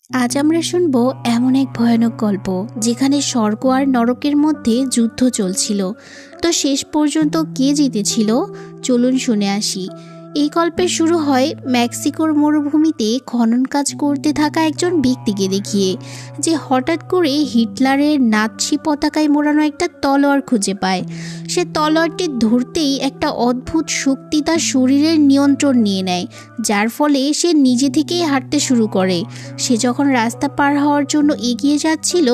আজ আমরা শুনব এমন এক ভয়ানক গল্প যেখানে স্বর্গ আর নরকের মধ্যে যুদ্ধ চলছিল। তো শেষ পর্যন্ত কে জিতেছিল চলুন শুনে আসি। এই গল্পের শুরু হয় মেক্সিকোর মরুভূমিতে খনন কাজ করতে থাকা একজন ব্যক্তিকে দেখিয়ে, যে হঠাৎ করে হিটলারের নাৎসি পতাকায় মোড়ানো একটা তলোয়ার খুঁজে পায়। সে তলোয়ারটি ধরতেই একটা অদ্ভুত শক্তি তার শরীরের নিয়ন্ত্রণ নিয়ে নেয়, যার ফলে সে নিজে থেকেই হাঁটতে শুরু করে। সে যখন রাস্তা পার হওয়ার জন্য এগিয়ে যাচ্ছিল,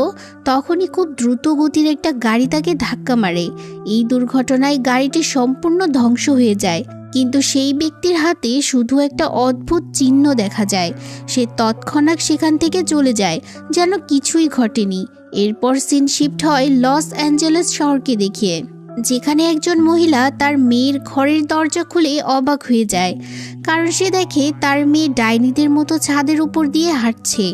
তখনই খুব দ্রুত গতির একটা গাড়ি তাকে ধাক্কা মারে। এই দুর্ঘটনায় গাড়িটি সম্পূর্ণ ধ্বংস হয়ে যায়, কিন্তু সেই ব্যক্তির হাতে শুধু একটা অদ্ভুত চিহ্ন দেখা যায়। সে তৎক্ষণাৎ সেখান থেকে চলে যায়, যেন কিছুই ঘটেনি। এরপর সিন শিফট হয় লস অ্যাঞ্জেলেস শহরকে দেখিয়ে, যেখানে একজন মহিলা তার মেয়ের ঘরের দরজা খুলে অবাক হয়ে যায়, কারণ সে দেখে তার মেয়ে ডাইনিদের মতো ছাদের উপর দিয়ে হাঁটছে।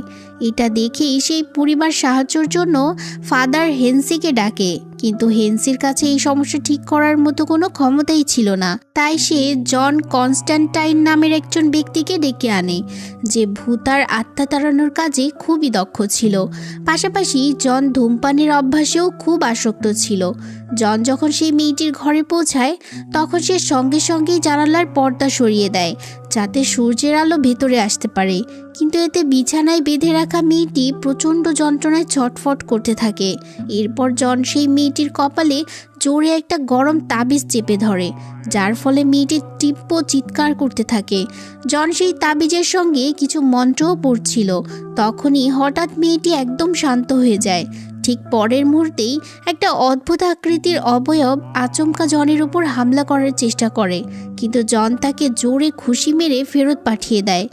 এটা দেখেই সেই পরিবার সাহায্যের জন্য ফাদার হেনসিকে ডাকে, কিন্তু হেনসির কাছে এই সমস্যা ঠিক করার মতো কোনো ক্ষমতাই ছিল না। তাই সে জন কনস্ট্যান্টাইন নামের একজন ব্যক্তিকে ডেকে আনে, যে ভূতার আত্মা তাড়ানোর কাজে খুবই দক্ষ ছিল। পাশাপাশি জন ধূমপানের অভ্যাসেও খুব আসক্ত ছিল। জন যখন সেই মেয়েটির ঘরে পৌঁছায়, তখন সে সঙ্গে সঙ্গেই জানালার পর্দা সরিয়ে দেয়, যাতে সূর্যের আলো ভেতরে আসতে পারে। কিন্তু এতে বিছানায় বেঁধে রাখা মেয়েটি প্রচণ্ড যন্ত্রণায় ছটফট করতে থাকে। এরপর জন সেই মেয়েটির কপালে জোরে একটা গরম তাবিজ চেপে ধরে, যার ফলে মেয়েটি তীব্র চিৎকার করতে থাকে। জন সেই তাবিজের সঙ্গে কিছু মন্ত্রও পড়ছিল। তখনই হঠাৎ মেয়েটি একদম শান্ত হয়ে যায়। ঠিক পরের মুহূর্তেই একটা অদ্ভুত আকৃতির অবয়ব আচমকা জনের উপর হামলা করার চেষ্টা করে, কিন্তু জন তাকে জোরে ঘুষি মেরে ফেরত পাঠিয়ে দেয়।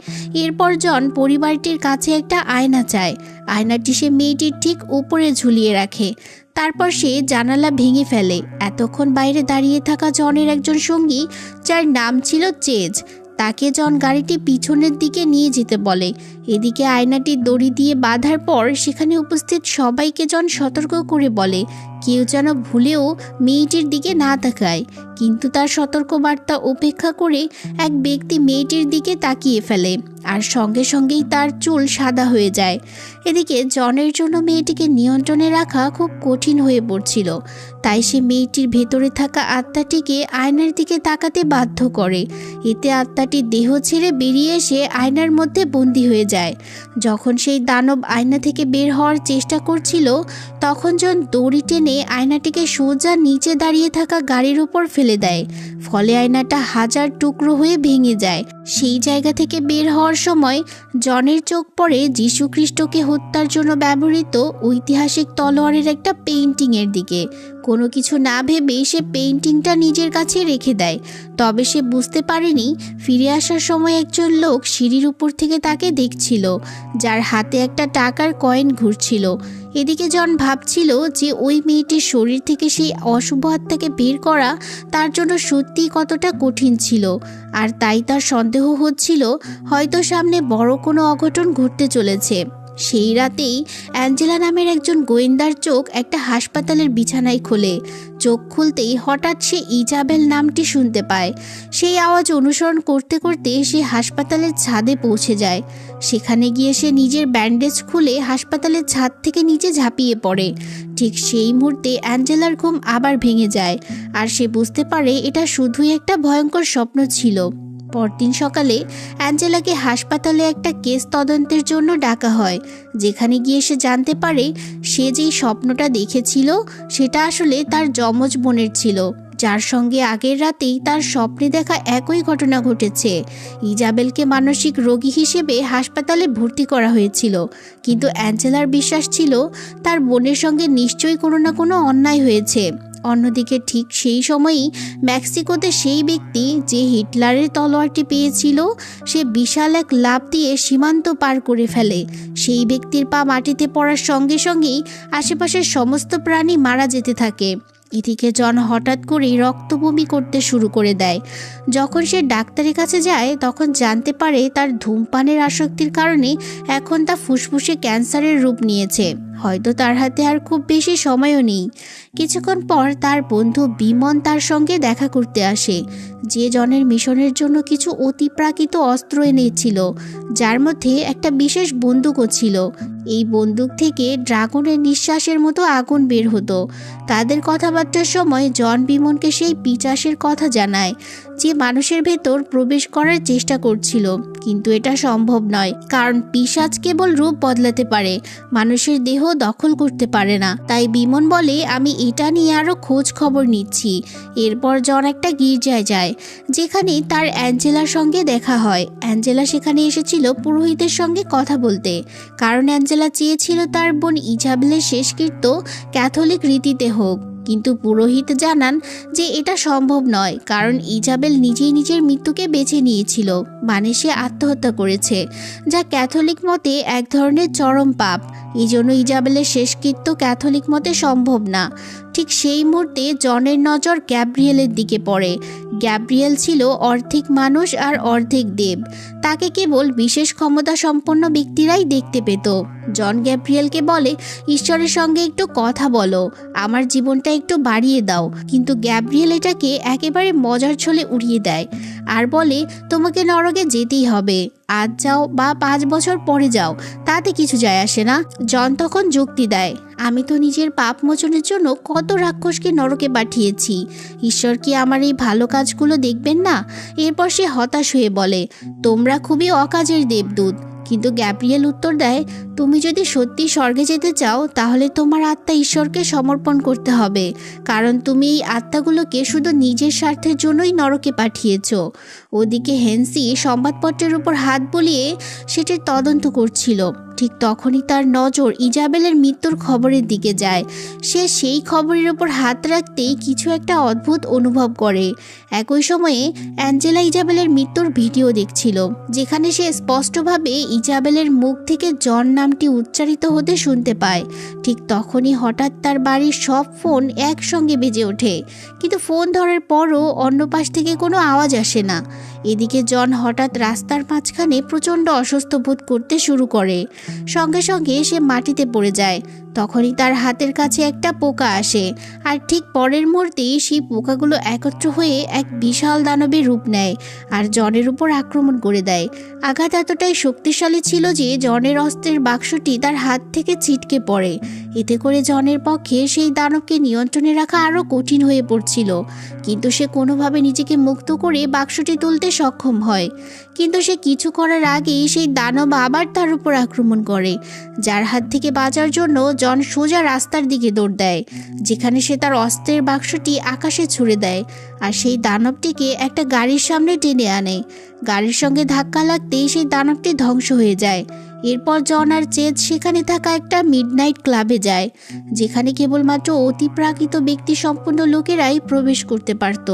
এরপর জন পরিবারটির কাছে একটা আয়না চায়। আয়নাটি সে মেয়েটির ঠিক উপরে ঝুলিয়ে রাখে। তারপর সে জানালা ভেঙে ফেলে। এতক্ষণ বাইরে দাঁড়িয়ে থাকা জনের একজন সঙ্গী, যার নাম ছিল চেজ, তাকে জন গাড়িটি পিছনের দিকে নিয়ে যেতে বলে। এদিকে আয়নাটি দড়ি দিয়ে বাঁধার পর সেখানে উপস্থিত সবাইকে জন সতর্ক করে বলে কেউ যেন ভুলেও মেয়েটির দিকে না তাকায়। কিন্তু তার সতর্কবার্তা উপেক্ষা করে এক ব্যক্তি মেয়েটির দিকে তাকিয়ে ফেলে, আর সঙ্গে সঙ্গেই তার চুল সাদা হয়ে যায়। এদিকে জনের জন্য মেয়েটিকে নিয়ন্ত্রণে রাখা খুব কঠিন হয়ে পড়ছিল। তাই সে মেয়েটির ভেতরে থাকা আত্মাটিকে আয়নার দিকে তাকাতে বাধ্য করে। এতে আত্মাটি দেহ ছেড়ে বেরিয়ে এসে আয়নার মধ্যে বন্দী হয়ে যায়। যখন সেই দানব আয়না থেকে বের হওয়ার চেষ্টা করছিল, তখন জন দড়ি টেনে আয়নাটিকে সোজা নিচে দাঁড়িয়ে থাকা গাড়ির উপর ফেলে দেয়। ফলে আয়নাটা হাজার টুকরো হয়ে ভেঙে যায়। সেই জায়গা থেকে বের হওয়ার সময় জনের চোখ পড়ে যীশু খ্রিস্টকে হত্যার জন্য ব্যবহৃত ঐতিহাসিক তলোয়ারের একটা পেইন্টিংয়ের দিকে। কোনো কিছু না ভেবে সে পেইন্টিংটা নিজের কাছে রেখে দেয়। তবে সে বুঝতে পারেনি ফিরে আসার সময় একজন লোক সিঁড়ির উপর থেকে তাকে দেখছিল, যার হাতে একটা টাকার কয়েন ঘুরছিল। এদিকে জন ভাবছিল যে ওই মেয়েটির শরীর থেকে সেই অশুভ আত্মাকে বের করা তার জন্য সত্যিই কতটা কঠিন ছিল। আর তাই তার সন্দেহ হচ্ছিল হয়তো সামনে বড় কোনো অঘটন ঘটতে চলেছে। সেই রাতেই অ্যাঞ্জেলা নামের একজন গোয়েন্দার চোখ একটা হাসপাতালের বিছানায় খোলে। চোখ খুলতেই হঠাৎ সে ইজাবেল নামটি শুনতে পায়। সেই আওয়াজ অনুসরণ করতে করতে সে হাসপাতালের ছাদে পৌঁছে যায়। সেখানে গিয়ে সে নিজের ব্যান্ডেজ খুলে হাসপাতালের ছাদ থেকে নিচে ঝাঁপিয়ে পড়ে। ঠিক সেই মুহূর্তে অ্যাঞ্জেলার ঘুম আবার ভেঙে যায়, আর সে বুঝতে পারে এটা শুধুই একটা ভয়ঙ্কর স্বপ্ন ছিল। পরদিন সকালে অ্যাঞ্জেলাকে হাসপাতালে একটা কেস তদন্তের জন্য ডাকা হয়, যেখানে গিয়ে সে জানতে পারে সে যেই স্বপ্নটা দেখেছিল সেটা আসলে তার যমজ বোনের ছিল, যার সঙ্গে আগের রাতেই তার স্বপ্নে দেখা একই ঘটনা ঘটেছে। ইজাবেলকে মানসিক রোগী হিসেবে হাসপাতালে ভর্তি করা হয়েছিল, কিন্তু অ্যাঞ্জেলার বিশ্বাস ছিল তার বোনের সঙ্গে নিশ্চয়ই কোনো না কোনো অন্যায় হয়েছে। অন্যদিকে ঠিক সেই সময়ই মেক্সিকোতে সেই ব্যক্তি যে হিটলারের তলোয়ারটি পেয়েছিল, সে বিশাল এক লাফ দিয়ে সীমান্ত পার করে ফেলে। সেই ব্যক্তির পা মাটিতে পড়ার সঙ্গে সঙ্গেই আশেপাশের সমস্ত প্রাণী মারা যেতে থাকে। এদিকে জন হঠাৎ করেই রক্তবমি করতে শুরু করে দেয়। যখন সে ডাক্তারের কাছে যায়, তখন জানতে পারে তার ধূমপানের আসক্তির কারণে এখন তা ফুসফুসে ক্যান্সারের রূপ নিয়েছে। হয়তো তার হাতে আর খুব বেশি সময়ও নেই। কিছুক্ষণ পর তার বন্ধু বিমন তার সঙ্গে দেখা করতে আসে, যে জনের মিশনের জন্য কিছু অতিপ্রাকৃত অস্ত্র এনেছিল, যার মধ্যে একটা বিশেষ বন্দুকও ছিল। এই বন্দুক থেকে ড্রাগনের নিঃশ্বাসের মতো আগুন বের হতো। তাদের কথাবার্তার সময় জন বিমনকে সেই পিশাচের কথা জানায়, যে মানুষের ভেতর প্রবেশ করার চেষ্টা করছিল, কিন্তু এটা সম্ভব নয়, কারণ পিশাচ কেবল রূপ বদলাতে পারে, মানুষের দেহ দখল করতে পারে না। তাই বিমন বলে, আমি এটা নিয়ে আরও খোঁজ খবর নিচ্ছি। এরপর জন একটা গির্জায় যায়, যেখানে তার অ্যাঞ্জেলার সঙ্গে দেখা হয়। অ্যাঞ্জেলা সেখানে এসেছিল পুরোহিতের সঙ্গে কথা বলতে, কারণ অ্যাঞ্জেলা চেয়েছিল তার বোন ইজাবেলের শেষকৃত্য ক্যাথলিক রীতিতে হোক। কিন্তু পুরোহিত জানান যে এটা সম্ভব নয়, কারণ ইজাবেল নিজেই নিজের মৃত্যুকে বেছে নিয়েছিল, মানে সে আত্মহত্যা করেছে, যা ক্যাথলিক মতে এক ধরনের চরম পাপ। এই জন্য ইজাবেলের শেষকৃত্য ক্যাথলিক মতে সম্ভব না। ঠিক সেই মুহূর্তে জনের নজর গ্যাব্রিয়েলের দিকে পড়ে। গ্যাব্রিয়েল ছিল অর্ধেক মানুষ আর অর্ধেক দেব। তাকে কেবল বিশেষ ক্ষমতা সম্পন্ন ব্যক্তিরাই দেখতে পেত। জন গ্যাব্রিয়েলকে বলে, ঈশ্বরের সঙ্গে একটু কথা বলো, আমার জীবনটা একটু বাড়িয়ে দাও। কিন্তু গ্যাব্রিয়েল এটাকে একেবারে মজার ছলে উড়িয়ে দেয় আর বলে, তোমাকে নরকে যেতেই হবে, আজ যাও বা 5 বছর পরে যাও, তাতে কিছু যায় আসে না। জন তখন যুক্তি দেয়, আমি তো নিজের পাপ মোচনের জন্য কত রাক্ষসকে নরকে পাঠিয়েছি, ঈশ্বর কি আমার এই ভালো কাজগুলো দেখবেন না? এরপর সে হতাশ হয়ে বলে, তোমরা খুবই অকাজের দেবদূত। কিন্তু গ্যাব্রিয়েল উত্তর দেয়, তুমি যদি সত্যি স্বর্গে যেতে চাও, তাহলে তোমার আত্মা ঈশ্বরকে সমর্পণ করতে হবে, কারণ তুমি এই আত্মাগুলোকে শুধু নিজের স্বার্থের জন্যই নরকে পাঠিয়েছ। ওদিকে হেন্সি সংবাদপত্রের উপর হাত বুলিয়ে সেটির তদন্ত করছিল। ঠিক তখনই তার নজর ইজাবেলের মৃত্যুর খবরের দিকে যায়। সে সেই খবরের উপর হাত রাখতেই কিছু একটা অদ্ভুত অনুভব করে। একই সময়ে অ্যাঞ্জেলা ইজাবেলের মৃত্যুর ভিডিও দেখছিল, যেখানে সে স্পষ্টভাবে ইজাবেলের মুখ থেকে জন নামটি উচ্চারিত হতে শুনতে পায়। ঠিক তখনই হঠাৎ তার বাড়ির সব ফোন একসঙ্গে বেজে ওঠে, কিন্তু ফোন ধরার পরও অন্য পাশ থেকে কোনো আওয়াজ আসে না। এদিকে জন হঠাৎ রাস্তার মাঝখানে প্রচণ্ড অসুস্থ বোধ করতে শুরু করে। সঙ্গে সঙ্গে সে মাটিতে পড়ে যায়। তখনই তার হাতের কাছে একটা পোকা আসে, আর ঠিক পরের মুহূর্তেই সেই পোকাগুলো একত্র হয়ে এক বিশাল দানবের রূপ নেয় আর জনের উপর আক্রমণ করে দেয়। আঘাত এতটাই শক্তিশালী ছিল যে জনের অস্ত্রের বাক্সটি তার হাত থেকে ছিটকে পড়ে। এতে করে জনের পক্ষে সেই দানবকে নিয়ন্ত্রণে রাখা আরও কঠিন হয়ে পড়ছিল, কিন্তু সে কোনোভাবে নিজেকে মুক্ত করে বাক্সটি তুলতে সক্ষম হয়। কিন্তু সে কিছু করার আগেই সেই দানব আবার তার উপর আক্রমণ করে, যার হাত থেকে বাঁচার জন্য জন সোজা রাস্তার দিকে দৌড় দেয়, যেখানে সে তার অস্ত্রের বাক্সটি আকাশে ছুড়ে দেয় আর সেই দানবটিকে একটা গাড়ির সামনে টেনে আনে। গাড়ির সঙ্গে ধাক্কা লাগতেই সেই দানবটি ধ্বংস হয়ে যায়। এরপর জন আর চেজ সেখানে থাকা একটা মিডনাইট ক্লাবে যায়, যেখানে কেবলমাত্র অতিপ্রাকৃত ব্যক্তি সম্পন্ন লোকেরাই প্রবেশ করতে পারত।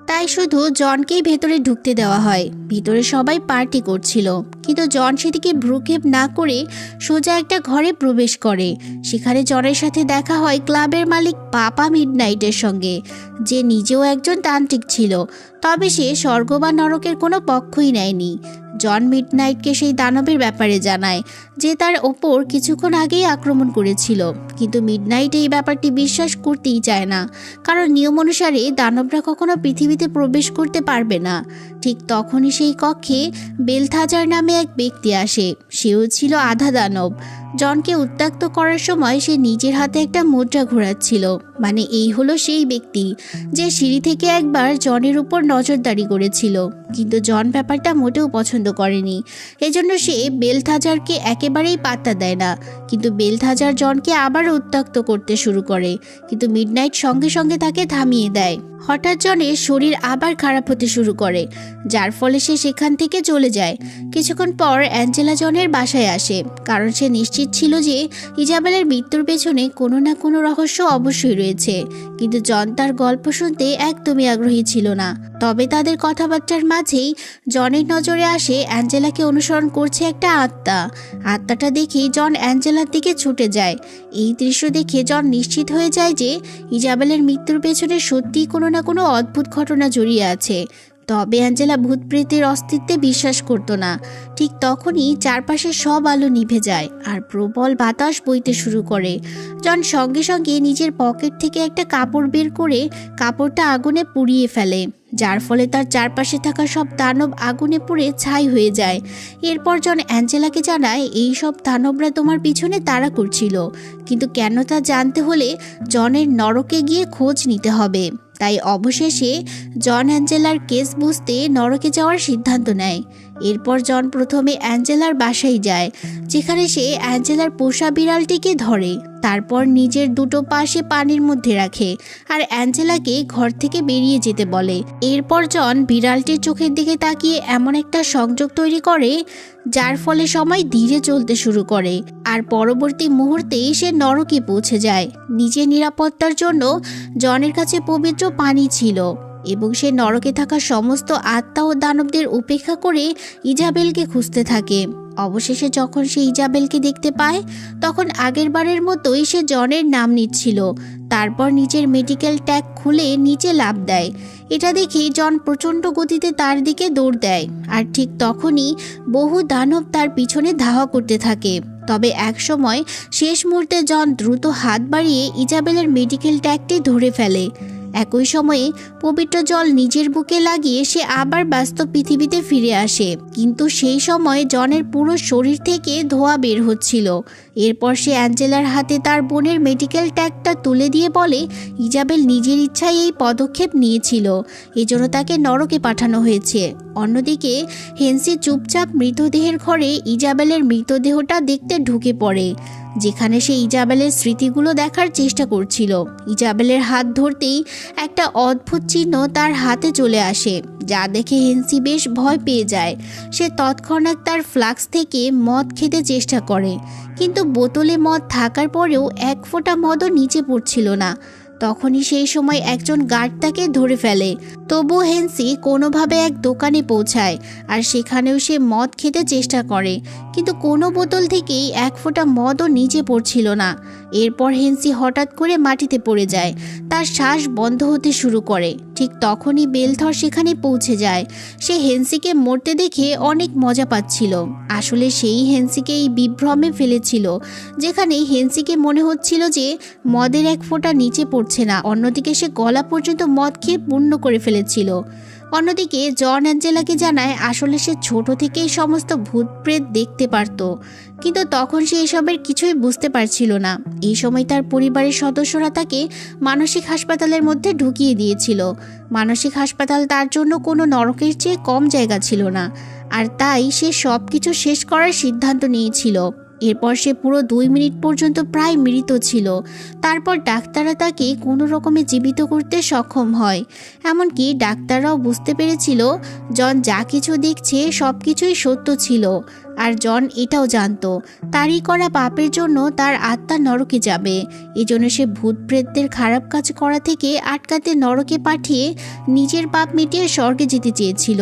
তাই শুধু জনকেই ভেতরে ঢুকতে দেওয়া হয়। ভিতরে সবাই পার্টি করছিল, কিন্তু জন সেদিকে ভ্রুক্ষেপ না করে সোজা একটা ঘরে প্রবেশ করে। সেখানে জনের সাথে দেখা হয় ক্লাবের মালিক পাপা মিডনাইটের সঙ্গে, যে নিজেও একজন তান্ত্রিক ছিল, তবে সে স্বর্গ বা নরকের কোনো পক্ষই নেয়নি। জন মিডনাইটকে সেই দানবের ব্যাপারে জানায়, যে তার ওপর কিছুক্ষণ আগেই আক্রমণ করেছিল, কিন্তু মিডনাইট এই ব্যাপারটি বিশ্বাস করতেই চায় না, কারণ নিয়ম অনুসারে দানবরা কখনো পৃথিবীতে প্রবেশ করতে পারবে না। ঠিক তখনই সেই কক্ষে বেলথাজার নামে এক ব্যক্তি আসে। সেও ছিল আধা দানব। জনকে উত্ত্যক্ত করার সময় সে নিজের হাতে একটা মুদ্রা ঘোরাচ্ছিল, মানে এই হলো সেই ব্যক্তি যে সিঁড়ি থেকে একবার জনের উপর নজরদারি করেছিল। কিন্তু জন ব্যাপারটা মোটেও পছন্দ করেনি, এজন্য সে বেলথাজারকে একেবারেই পাত্তা দেয় না। কিন্তু বেলথাজার জনকে আবার উত্ত্যক্ত করতে শুরু করে, কিন্তু মিডনাইট সঙ্গে সঙ্গে তাকে থামিয়ে দেয়। হঠাৎ জনের শরীর আবার খারাপ হতে শুরু করে, যার ফলে সে সেখান থেকে চলে যায়। কিছুক্ষণ পর অ্যাঞ্জেলা জনের বাসায় আসে, কারণ সে নিশ্চিত ছিল যে ইজাবেলের মৃত্যুর পেছনে কোনো না কোনো রহস্য অবশ্যই রয়েছে। কিন্তু জন তার গল্প শুনতে একদমই আগ্রহী ছিল না। তবে তাদের কথাবার্তার মাঝেই জনের নজরে আসে অ্যাঞ্জেলাকে অনুসরণ করছে একটা আত্মা। আত্মাটা দেখেই জন অ্যাঞ্জেলার দিকে ছুটে যায়। এই দৃশ্য দেখে জন নিশ্চিত হয়ে যায় যে ইজাবেলের মৃত্যুর পেছনে সত্যিই কোনো না কোনো অদ্ভুত ঘটনা জড়িয়ে আছে। তবে অ্যাঞ্জেলা ভূত প্রেতের অস্তিত্বে বিশ্বাস করতো না। ঠিক তখনই চারপাশে সব আলো নিভে যায় আর প্রবল বাতাস বইতে শুরু করে। জন সঙ্গে সঙ্গে নিজের পকেট থেকে একটা কাপড় বের করে কাপড়টা আগুনে পুড়িয়ে ফেলে, যার ফলে তার চারপাশে থাকা সব দানব আগুনে পুড়ে ছাই হয়ে যায়। এরপর জন অ্যাঞ্জেলাকে জানায় এই সব দানবরা তোমার পিছনে তাড়া করছিল, কিন্তু কেন তা জানতে হলে জনের নরকে গিয়ে খোঁজ নিতে হবে। তাই অবশেষে জন অ্যাঞ্জেলার কেস বুঝতে নরকে যাওয়ার সিদ্ধান্ত নেয়। এরপর জন প্রথমে অ্যাঞ্জেলার বাসায় যায়, যেখানে সে অ্যাঞ্জেলার পোষা বিড়ালটিকে ধরে, তারপর নিজের দুটো পা সে পানির মধ্যে রাখে আর অ্যাঞ্জেলাকে ঘর থেকে বেরিয়ে যেতে বলে। এরপর জন বিড়ালটির চোখের দিকে তাকিয়ে এমন একটা সংযোগ তৈরি করে যার ফলে সময় ধীরে চলতে শুরু করে, আর পরবর্তী মুহূর্তেই সে নরকে পৌঁছে যায়। নিজের নিরাপত্তার জন্য জনের কাছে পবিত্র পানি ছিল এবং সে নরকে থাকা সমস্ত আত্মা ও দানবদের উপেক্ষা করে ইজাবেলকে খুঁজতে থাকে। অবশেষে যখন সে ইজাবেলকে দেখতে পায়, তখন আগের বারের মতোই সে জনের নাম নিচ্ছিল। তারপর নিজের মেডিকেল ট্যাগ খুলে নিচে লাফ দেয়। এটা দেখে জন প্রচণ্ড গতিতে তার দিকে দৌড় দেয়, আর ঠিক তখনই বহু দানব তার পিছনে ধাওয়া করতে থাকে। তবে একসময় শেষ মুহূর্তে জন দ্রুত হাত বাড়িয়ে ইজাবেলের মেডিকেল ট্যাগটি ধরে ফেলে। একই সময়ে পবিত্র জল নিজের বুকে লাগিয়ে সে আবার বাস্তব পৃথিবীতে ফিরে আসে, কিন্তু সেই সময় জনের পুরো শরীর থেকে ধোঁয়া বের হচ্ছিল। এরপর সে অ্যাঞ্জেলার হাতে তার বোনের মেডিকেল ট্যাগটা তুলে দিয়ে বলে ইজাবেল নিজের ইচ্ছায় এই পদক্ষেপ নিয়েছিল, এজন্য তাকে নরকে পাঠানো হয়েছে। অন্যদিকে হেন্সি চুপচাপ মৃতদেহের ঘরে ইজাবেলের মৃতদেহটা দেখতে ঢুকে পড়ে, যেখানে সে ইজাবেলের স্মৃতিগুলো দেখার চেষ্টা করছিল। ইজাবেলের হাত ধরতেই একটা অদ্ভুত চিহ্ন তার হাতে চলে আসে, যা দেখে হেন্সি বেশ ভয় পেয়ে যায়। সে তৎক্ষণাৎ তার ফ্লাস্ক থেকে মদ খেতে চেষ্টা করে, কিন্তু বোতলে মদ থাকার পরেও এক ফোঁটা মদও নিচে পড়ছিল না। তখনই সেই সময় একজন গার্ড তাকে ধরে ফেলে। তবু হেন্সি কোনোভাবে এক দোকানে পৌঁছায়, আর সেখানেও সে মদ খেতে চেষ্টা করে, কিন্তু কোনো বোতল থেকেই এক ফোঁটা মদও নিচে পড়ছিল না। এরপর হেন্সি হঠাৎ করে মাটিতে পড়ে যায়, তার শ্বাস বন্ধ হতে শুরু করে। ঠিক তখনই বেলথর সেখানে পৌঁছে যায়। সে হেন্সিকে মরতে দেখে অনেক মজা পাচ্ছিল। আসলে সেই হেন্সিকে এই বিভ্রমে ফেলেছিল, যেখানে হেন্সিকে মনে হচ্ছিল যে মদের এক ফোঁটা নিচে পড়ছে না, অন্যদিকে সে গলা পর্যন্ত মদ খেয়ে পূর্ণ করে ফেলেছিল। অন্যদিকে জন অ্যাঞ্জেলাকে জানায় আসলে সে ছোট থেকেই সমস্ত ভূত প্রেত দেখতে পারত, কিন্তু তখন সে এসবের কিছুই বুঝতে পারছিল না। এই সময় তার পরিবারের সদস্যরা তাকে মানসিক হাসপাতালের মধ্যে ঢুকিয়ে দিয়েছিল। মানসিক হাসপাতাল তার জন্য কোনো নরকের চেয়ে কম জায়গা ছিল না, আর তাই সে সব কিছু শেষ করার সিদ্ধান্ত নিয়েছিল। এরপর সে পুরো 2 মিনিট পর্যন্ত প্রায় মৃত ছিল। তারপর ডাক্তাররা তাকে কোনো রকমে জীবিত করতে সক্ষম হয়। এমনকি ডাক্তাররাও বুঝতে পেরেছিল জন যা কিছু দেখছে সব কিছুই সত্য ছিল, আর জন এটাও জানতো তারই করা পাপের জন্য তার আত্মা নরকে যাবে। এজন্য সে ভূত প্রেতদের খারাপ কাজ করা থেকে আটকাতে নরকে পাঠিয়ে নিজের পাপ মিটিয়ে স্বর্গে যেতে চেয়েছিল।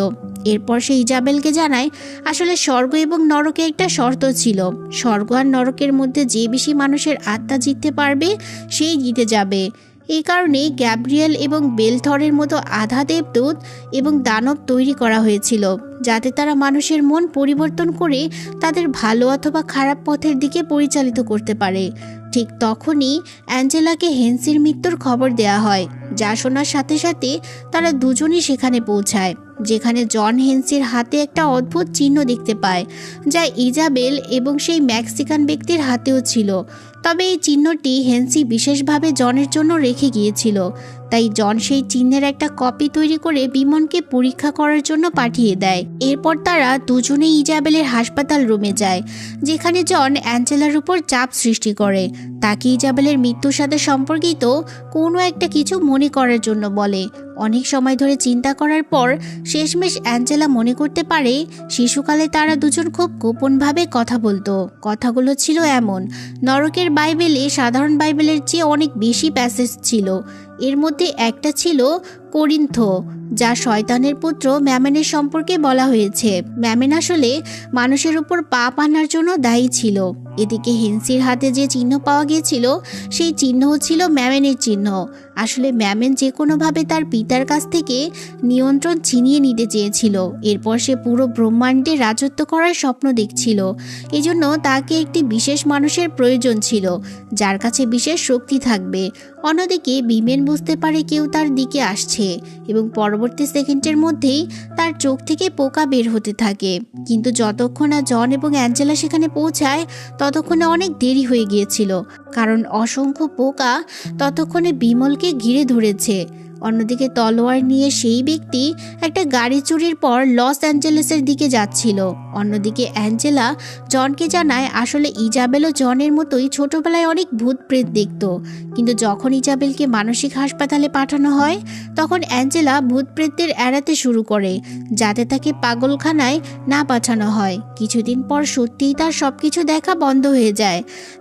এরপর সে ইজাবেলকে জানায় আসলে স্বর্গ এবং নরকে একটা শর্ত ছিল, স্বর্গ আর নরকের মধ্যে যে বেশি মানুষের আত্মা জিততে পারবে সেই জিতে যাবে। এই কারণে গ্যাব্রিয়েল এবং বেলথরের মতো আধা দেবদূত এবং দানব তৈরি করা হয়েছিল, যাতে তারা মানুষের মন পরিবর্তন করে তাদের ভালো অথবা খারাপ পথের দিকে পরিচালিত করতে পারে। ঠিক তখনই অ্যাঞ্জেলাকে হেন্সির মৃত্যুর খবর দেয়া হয়, যা শোনার সাথে সাথে তারা দুজনই সেখানে পৌঁছায়, যেখানে জন হেন্সির হাতে একটা অদ্ভুত চিহ্ন দেখতে পায়, যা ইজাবেল এবং সেই মেক্সিকান ব্যক্তির হাতেও ছিল। তবে এই চিহ্নটি হেন্সি বিশেষভাবে জনের জন্য রেখে গিয়েছিল, তাই জন সেই চিহ্নের একটা কপি তৈরি করে বিমনকে পরীক্ষা করার জন্য পাঠিয়ে দেয়। এরপর তারা দুজনেই ইজাবেলের হাসপাতাল রুমে যায়, যেখানে জন অ্যাঞ্জেলার উপর চাপ সৃষ্টি করে, তাকে ইজাবেলের মৃত্যুর সাথে সম্পর্কিত কোনো একটা কিছু মনে করার জন্য বলে। অনেক সময় ধরে চিন্তা করার পর শেষমেশ অ্যাঞ্জেলা মনে করতে পারে শিশুকালে তারা দুজন খুব গোপনভাবে কথা বলতো। কথাগুলো ছিল এমন, নরকের বাইবেলে সাধারণ বাইবেলের চেয়ে অনেক বেশি প্যাসেজ ছিল। এর মধ্যে একটা ছিল করিন্থ, যা শয়তানের পুত্র ম্যামেনের সম্পর্কে বলা হয়েছে। ম্যামেন আসলে মানুষের উপর পাপ আনার জন্য দায়ী ছিল। এদিকে হেন্সির হাতে যে চিহ্ন পাওয়া গিয়েছিল সেই চিহ্ন ছিল ম্যামেনের চিহ্ন। আসলে ম্যামেন যে কোনোভাবে তার পিতার কাছ থেকে নিয়ন্ত্রণ ছিনিয়ে নিতে চেয়েছিল। এরপর সে পুরো ব্রহ্মাণ্ডে রাজত্ব করার স্বপ্ন দেখছিল। এজন্য তাকে একটি বিশেষ মানুষের প্রয়োজন ছিল, যার কাছে বিশেষ শক্তি থাকবে। অন্যদিকে বিমেন বুঝতে পারে কেউ তার দিকে আসছে এবং পরবর্তী সেকেন্ডের মধ্যেই তার চোখ থেকে পোকা বের হতে থাকে। কিন্তু যতক্ষণ না জন এবং অ্যাঞ্জেলা সেখানে পৌঁছায় ততক্ষণে অনেক দেরি হয়ে গিয়েছিল, কারণ অসংখ্য পোকা ততক্ষণে বিমলকে ঘিরে ধরেছে। অন্যদিকে তলোয়ার নিয়ে সেই ব্যক্তি একটা গাড়ি চুরির পর লস অ্যাঞ্জেলেসের দিকে যাচ্ছিল। অন্যদিকে অ্যাঞ্জেলা জনকে জানায় আসলে ইজাবেলও জনের মতোই ছোটবেলায় অনেক ভূত প্রেত দেখত, কিন্তু যখন ইজাবেলকে মানসিক হাসপাতালে পাঠানো হয় তখন অ্যাঞ্জেলা ভূত প্রেতদের এড়াতে শুরু করে, যাতে তাকে পাগলখানায় না পাঠানো হয়। কিছুদিন পর সত্যিই তার সবকিছু দেখা বন্ধ হয়ে যায়,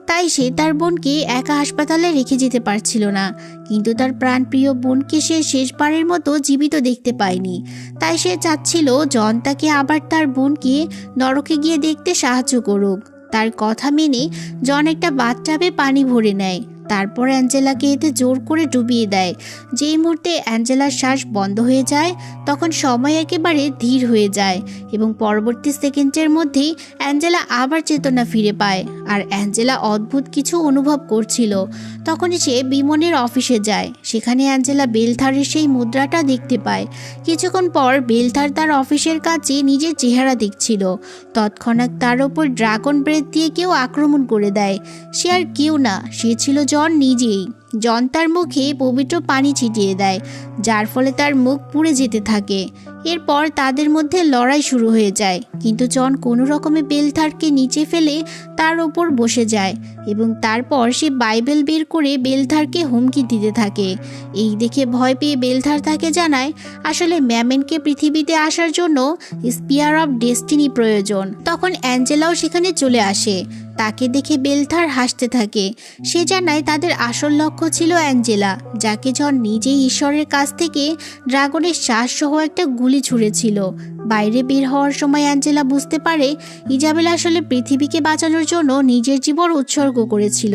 তাই সে তার বোনকে একা হাসপাতালে রেখে যেতে পারছিল না। কিন্তু তার প্রাণপ্রিয় বোনকে সে শেষবারের মতো জীবিত দেখতে পায়নি, তাই সে চাচ্ছিল জন তাকে আবার তার বোনকে নরকে গিয়ে দেখতে সাহায্য করুক। তার কথা মেনে জন একটা বাথটাবে পানি ভরে নেয়, তারপর অ্যাঞ্জেলাকে এতে জোর করে ডুবিয়ে দেয়। যেই মুহূর্তে অ্যাঞ্জেলার শ্বাস বন্ধ হয়ে যায় তখন সময় একেবারে ধীর হয়ে যায় এবং পরবর্তী সেকেন্ডের মধ্যেই অ্যাঞ্জেলা আবার চেতনা ফিরে পায়। আর অ্যাঞ্জেলা অদ্ভুত কিছু অনুভব করছিল। তখনই সে বিমনের অফিসে যায়। সেখানে অ্যাঞ্জেলা বেলথারের সেই মুদ্রাটা দেখতে পায়। কিছুক্ষণ পর বেলথার তার অফিসের কাছে নিজের চেহারা দেখছিল। তৎক্ষণাৎ তার ওপর ড্রাগন ব্রেথ দিয়ে কেউ আক্রমণ করে দেয়। সে আর কেউ না, সে ছিল জন নিজেই। জন তার মুখে পবিত্র পানি ছিটিয়ে দেয়, যার ফলে তার মুখ পুড়ে যেতে থাকে। এরপর তাদের মধ্যে লড়াই শুরু হয়ে যায়, কিন্তু জন কোনো রকমে বেলথারকে নিচে ফেলে তার ওপর বসে যায় এবং তারপর সে বাইবেল বের করে বেলথারকে হুমকি দিতে থাকে। এই দেখে ভয় পেয়ে বেলথার তাকে জানায় আসলে ম্যামেনকে পৃথিবীতে আসার জন্য স্পিয়ার অফ ডেস্টিনি প্রয়োজন। তখন অ্যাঞ্জেলাও সেখানে চলে আসে। তাকে দেখে বেলথার হাসতে থাকে। সে জানায় তাদের আসল লক্ষ্য ছিল অ্যাঞ্জেলা, যাকে জন নিজেই ঈশ্বরের কাছ থেকে ড্রাগনের শ্বাস সহ একটা গুলি ছুঁড়েছিল। বাইরে বের হওয়ার সময় অ্যাঞ্জেলা বুঝতে পারে ইজাবেল আসলে পৃথিবীকে বাঁচানোর জন্য নিজের জীবন উৎসর্গ করেছিল,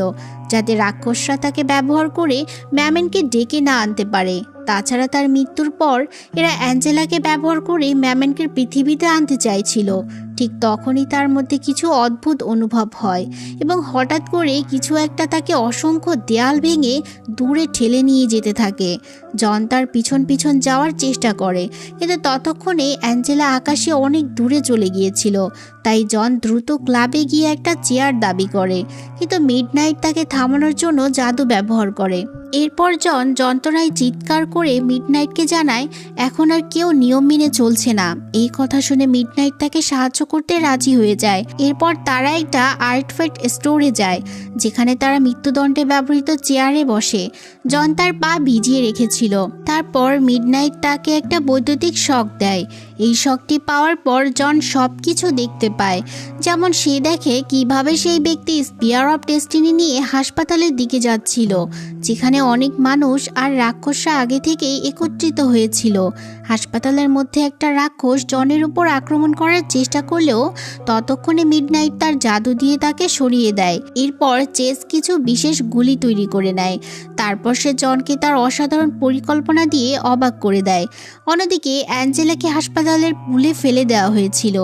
যাতে রাক্ষসরা তাকে ব্যবহার করে ম্যামেনকে ডেকে না আনতে পারে। তাছাড়া তার মৃত্যুর পর এরা অ্যাঞ্জেলাকে ব্যবহার করে ম্যামেনকে পৃথিবীতে আনতে চাইছিল। ঠিক তখনই তার মধ্যে কিছু অদ্ভুত অনুভব হয় এবং হঠাৎ করে কিছু একটা তাকে অসংখ্য দেয়াল ভেঙে দূরে ঠেলে নিয়ে যেতে থাকে। জন তার পিছন পিছন যাওয়ার চেষ্টা করে, কিন্তু ততক্ষণে অ্যাঞ্জেলা আকাশে অনেক দূরে চলে গিয়েছিল। তাই জন দ্রুত ক্লাবে গিয়ে একটা চেয়ার দাবি করে, কিন্তু মিডনাইট তাকে থামানোর জন্য জাদু ব্যবহার করে। এরপর জন যন্ত্রণায় চিৎকার করে মিডনাইটকে জানায় এখন আর কেউ নিয়ম মেনে চলছে না। এই কথা শুনে মিডনাইট তাকে সাহায্য করতে রাজি হয়ে যায়। এরপর তারা একটা আর্টফেক্ট স্টোরে যায়, যেখানে তারা মৃত্যুদণ্ডে ব্যবহৃত চেয়ারে বসে। জন তার পা ভিজিয়ে রেখেছিল। তারপর মিডনাইট তাকে একটা বৈদ্যুতিক শক দেয়। এই শকটি পাওয়ার পর জন সব কিছু দেখতে পায়, যেমন সে দেখে কিভাবে সেই ব্যক্তি স্পিয়ার অফ ডেস্টিনি নিয়ে হাসপাতালের দিকে যাচ্ছিল, যেখানে অনেক মানুষ আর রাক্ষসরা আগে থেকেই একত্রিত হয়েছিল। হাসপাতালের মধ্যে একটা রাক্ষস জনের উপর আক্রমণ করার চেষ্টা করলেও ততক্ষণে মিডনাইট তার জাদু দিয়ে তাকে সরিয়ে দেয়। এরপর চেস কিছু বিশেষ গুলি তৈরি করে নেয়। তারপর সে জনকে তার অসাধারণ পরিকল্পনা দিয়ে অবাক করে দেয়। অন্যদিকে অ্যাঞ্জেলাকে হাসপাতালের পুলে ফেলে দেওয়া হয়েছিল।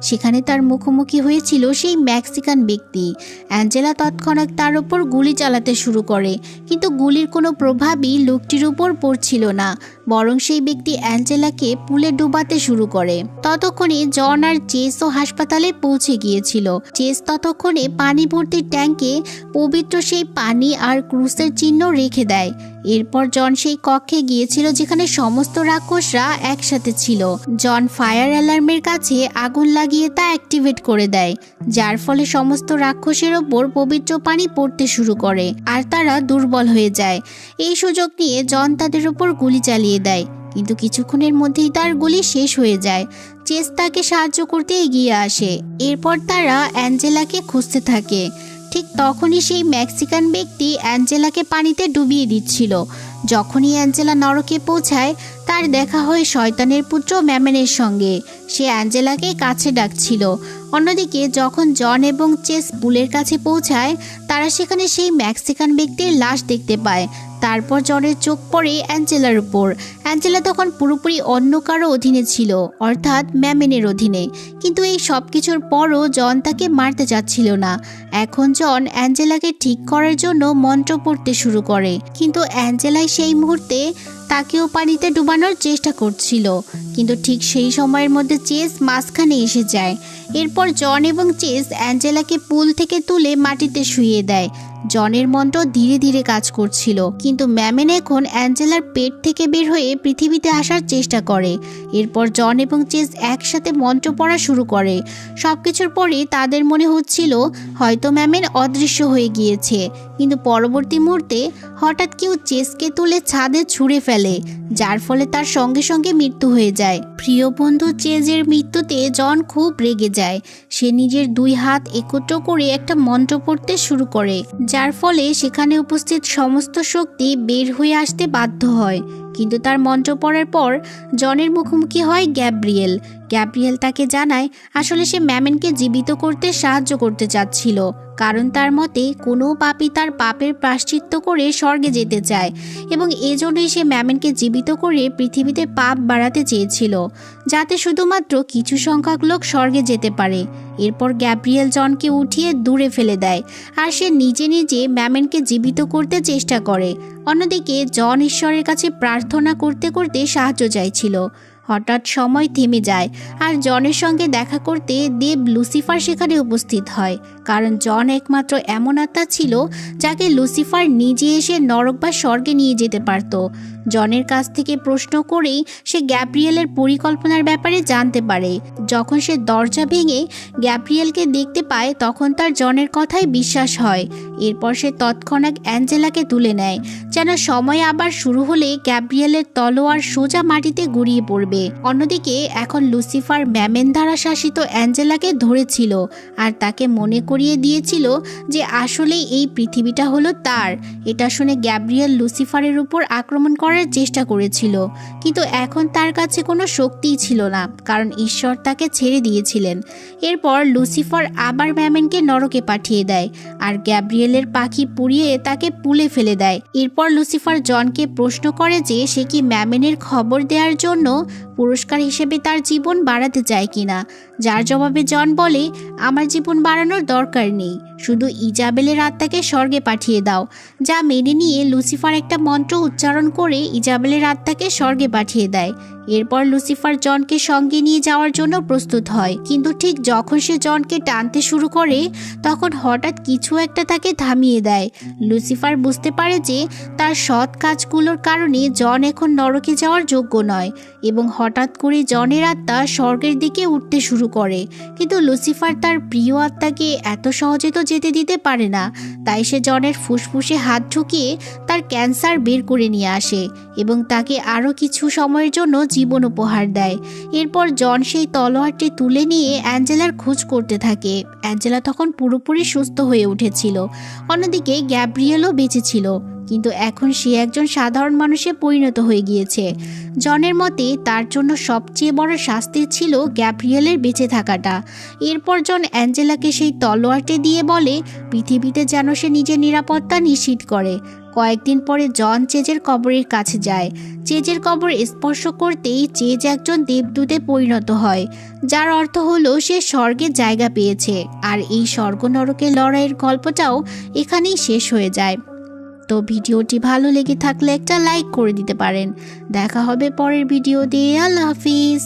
সেখানে তার মুখোমুখি হয়েছিল সেই মেক্সিকান ব্যক্তি। অ্যাঞ্জেলা তৎক্ষণাৎ তার উপর গুলি চালাতে শুরু করে, কিন্তু গুলির কোনো প্রভাবই লোকটির উপর পড়ছিল না, বরং সেই ব্যক্তি অ্যাঞ্জেলাকে পুলে ডুবাতে শুরু করে। ততক্ষণে জন আর চেসও হাসপাতালে পৌঁছে গিয়েছিল। চেস ততক্ষণে পানি ভর্তি ট্যাঙ্কে পবিত্র সেই পানি আর ক্রুসের চিহ্ন রেখে দেয়। এরপর জন সেই কক্ষে গিয়েছিল যেখানে সমস্ত রাক্ষসরা একসাথে ছিল। জন ফায়ার অ্যালার্মের কাছে আগুন লাগিয়ে তা অ্যাক্টিভেট করে দেয়, যার ফলে সমস্ত রাক্ষসের ওপর পবিত্র পানি পড়তে শুরু করে আর তারা দুর্বল হয়ে যায়। এই সুযোগ নিয়ে জন তাদের উপর গুলি চালিয়ে দেয়, কিন্তু কিছুক্ষণের মধ্যেই তার গুলি শেষ হয়ে যায়। চেস তাকে সাহায্য করতে এগিয়ে আসে। এরপর তারা অ্যাঞ্জেলাকে খুঁজতে থাকে। ঠিক তখনই সেই মেক্সিকান ব্যক্তি অ্যাঞ্জেলাকে পানিতে ডুবিয়ে দিচ্ছিল। যখনই অ্যাঞ্জেলা নরকে পৌঁছায় তার দেখা হয় শয়তানের পুত্র ম্যামেনের সঙ্গে। সে অ্যাঞ্জেলাকে কাছে ডাকছিল। অন্যদিকে যখন জন এবং চেস পুলের কাছে পৌঁছায়, তারা সেখানে সেই মেক্সিকান ব্যক্তির লাশ দেখতে পায়। তারপর জনের চোখ পড়ে অ্যাঞ্জেলার উপর। অ্যাঞ্জেলা তখন পুরোপুরি অন্য কারো অধীনে ছিল, অর্থাৎ ম্যামেনের অধীনে। কিন্তু এই সব কিছুর পরও জন তাকে মারতে চাচ্ছিল না। এখন জন অ্যাঞ্জেলাকে ঠিক করার জন্য মন্ত্র পড়তে শুরু করে, কিন্তু অ্যাঞ্জেলাই সেই মুহূর্তে তাকেও পানিতে ডুবানোর চেষ্টা করছিল। কিন্তু ঠিক সেই সময়ের মধ্যে চেস মাঝখানে এসে যায়। এরপর জন এবং চেস অ্যাঞ্জেলাকে পুল থেকে তুলে মাটিতে শুইয়ে দেয়। জনের মন্ত্র ধীরে ধীরে কাজ করছিল, কিন্তু ম্যামেন এখন অ্যাঞ্জেলার পেট থেকে বের হয়ে পৃথিবীতে আসার চেষ্টা করে। এরপর জন এবং চেস একসাথে মন্ত্র পড়া শুরু করে। সবকিছুর পরে তাদের মনে হচ্ছিল হয়তো ম্যামেন অদৃশ্য হয়ে গিয়েছে, কিন্তু পরবর্তী মুহূর্তে হঠাৎ কেউ চেসকে তুলে ছাদে ছুঁড়ে ফেলে, যার ফলে তার সঙ্গে সঙ্গে মৃত্যু হয়ে যায়। প্রিয় বন্ধু চেজের মৃত্যুতে জন খুব রেগে যায়। সে নিজের দুই হাত একত্র করে একটা মন্ত্র পড়তে শুরু করে, যার ফলে সেখানে উপস্থিত সমস্ত শক্তি বের হয়ে আসতে বাধ্য হয়। কিন্তু তার মন্ত্র পড়ার পর জনের মুখোমুখি হয় গ্যাব্রিয়েল। গ্যাব্রিয়েল তাকে জানায় আসলে সে ম্যামেনকে জীবিত করতে সাহায্য করতে চাচ্ছিল, কারণ তার মতে কোনো পাপী তার পাপের প্রায়শ্চিত্ত করে স্বর্গে যেতে চায়, এবং এজন্যই সে ম্যামেনকে জীবিত করে পৃথিবীতে পাপ বাড়াতে চেয়েছিল, যাতে শুধুমাত্র কিছু সংখ্যক লোক স্বর্গে যেতে পারে। এরপর গ্যাব্রিয়েল জনকে উঠিয়ে দূরে ফেলে দেয়, আর সে নিজে নিজে ম্যামেনকে জীবিত করতে চেষ্টা করে। অন্যদিকে জন ঈশ্বরের কাছে প্রার্থনা করতে করতে সাহায্য চাইছিল। হঠাৎ সময় থেমে যায়, আর জনের সঙ্গে দেখা করতে দেব লুসিফার সেখানে উপস্থিত হয়, কারণ জন একমাত্র এমন আত্মা ছিল যাকে লুসিফার নিজে এসে নরক বা স্বর্গে নিয়ে যেতে পারত। জনের কাছ থেকে প্রশ্ন করেই সে গ্যাব্রিয়েলের পরিকল্পনার ব্যাপারে জানতে পারে। যখন সে দরজা ভেঙে গ্যাব্রিয়েলকে দেখতে পায়, তখন তার জনের কথাই বিশ্বাস হয়। এরপর সে তৎক্ষণাৎ অ্যাঞ্জেলাকে তুলে নেয়, যেন সময় আবার শুরু হলে গ্যাব্রিয়েলের তলোয়ার সোজা মাটিতে গড়িয়ে পড়বে। অন্যদিকে এখন লুসিফার ম্যামেন দ্বারা শাসিত অ্যাঞ্জেলাকে ধরেছিল, আর তাকে মনে করিয়ে দিয়েছিল যে আসলেই এই পৃথিবীটা হলো তার। এটা শুনে গ্যাব্রিয়েল লুসিফারের উপর আক্রমণ করার চেষ্টা করেছিল, কিন্তু এখন তার কাছে কোনো শক্তিই ছিল না, কারণ ঈশ্বর তাকে ছেড়ে দিয়েছিলেন। এরপর লুসিফার আবার ম্যামেনকে নরকে পাঠিয়ে দেয়, আর গ্যাব্রিয়েলের পাখি পুড়িয়ে তাকে পুলে ফেলে দেয়। এরপর লুসিফার জনকে প্রশ্ন করে যে সে কি ম্যামেনের খবর দেওয়ার জন্য পুরস্কার হিসেবে তার জীবন বাড়াতে চায় কিনা, যার জবাবে জন বলে আমার জীবন বাড়ানোর দরকার নেই, শুধু ইজাবেলের আত্মাকে স্বর্গে পাঠিয়ে দাও। যা মেনে নিয়ে লুসিফার একটা মন্ত্র উচ্চারণ করে ইজাবেলের আত্মাকে স্বর্গে পাঠিয়ে দেয়। এরপর লুসিফার জনকে সঙ্গে নিয়ে যাওয়ার জন্য প্রস্তুত হয়, কিন্তু ঠিক যখন সে জনকে টানতে শুরু করে, তখন হঠাৎ কিছু একটা তাকে থামিয়ে দেয়। লুসিফার বুঝতে পারে যে তার সৎ কাজগুলোর কারণে জন এখন নরকে যাওয়ার যোগ্য নয়, এবং হঠাৎ করে জনের আত্মা স্বর্গের দিকে উঠতে শুরু করে। কিন্তু লুসিফার তার প্রিয় আত্মাকে এত সহজে তো যেতে দিতে পারে না, তাই সে জনের ফুসফুসে হাত ঢুকিয়ে তার ক্যান্সার বের করে নিয়ে আসে, এবং তাকে আরও কিছু সময়ের জন্য জীবন উপহার দেয়। এরপর জন সেই তলোয়ারটি তুলে নিয়ে অ্যাঞ্জেলার খোঁজ করতে থাকে। অ্যাঞ্জেলা তখন পুরোপুরি সুস্থ হয়ে উঠেছিল। অন্যদিকে গ্যাব্রিয়েলও বেঁচে ছিল, কিন্তু এখন সে একজন সাধারণ মানুষে পরিণত হয়ে গিয়েছে। জনের মতে তার জন্য সবচেয়ে বড় শাস্তি ছিল গ্যাব্রিয়েলের বেঁচে থাকাটা। এরপর জন অ্যাঞ্জেলাকে সেই তলোয়ারটি দিয়ে বলে পৃথিবীতে যেন সে নিজের নিরাপত্তা নিশ্চিত করে। কয়েকদিন পরে জন চেজের কবরের কাছে যায়। চেজের কবর স্পর্শ করতেই চেজ একজন দেবদূতে পরিণত হয়, যার অর্থ হলো সে স্বর্গের জায়গা পেয়েছে। আর এই স্বর্গ নরকের লড়াইয়ের গল্পটাও এখানেই শেষ হয়ে যায়। তো ভিডিওটি ভালো লেগে থাকলে একটা লাইক করে দিতে পারেন। দেখা হবে পরের ভিডিও দিয়ে। আল্লাহ হাফিজ।